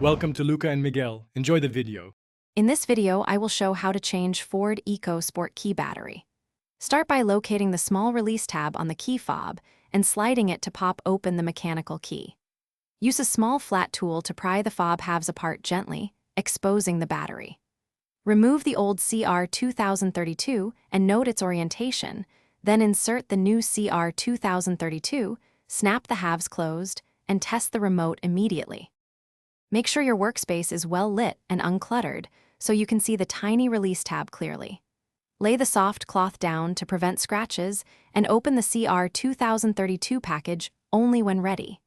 Welcome to Luca and Miguel. Enjoy the video. In this video, I will show how to change Ford Ecosport key battery. Start by locating the small release tab on the key fob and sliding it to pop open the mechanical key. Use a small flat tool to pry the fob halves apart gently, exposing the battery. Remove the old CR2032 and note its orientation, then insert the new CR2032, snap the halves closed, and test the remote immediately. Make sure your workspace is well lit and uncluttered so you can see the tiny release tab clearly. Lay the soft cloth down to prevent scratches and open the CR2032 package only when ready.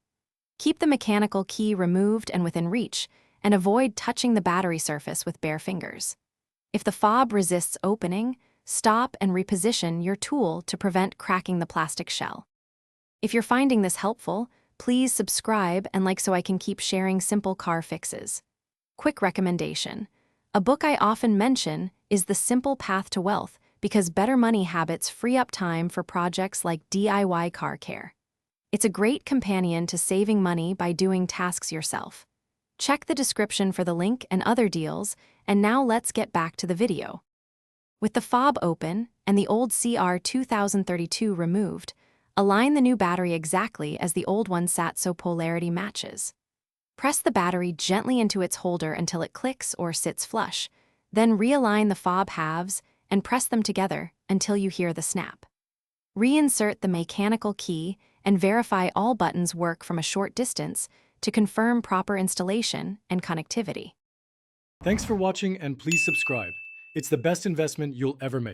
Keep the mechanical key removed and within reach, and avoid touching the battery surface with bare fingers. If the fob resists opening, stop and reposition your tool to prevent cracking the plastic shell. If you're finding this helpful, please subscribe and like so I can keep sharing simple car fixes. Quick recommendation. A book I often mention is The Simple Path to Wealth because better money habits free up time for projects like DIY car care. It's a great companion to saving money by doing tasks yourself. Check the description for the link and other deals, and now let's get back to the video. With the fob open and the old CR2032 removed, align the new battery exactly as the old one sat so polarity matches. Press the battery gently into its holder until it clicks or sits flush, then realign the fob halves and press them together until you hear the snap. Reinsert the mechanical key and verify all buttons work from a short distance to confirm proper installation and connectivity. Thanks for watching and please subscribe. It's the best investment you'll ever make.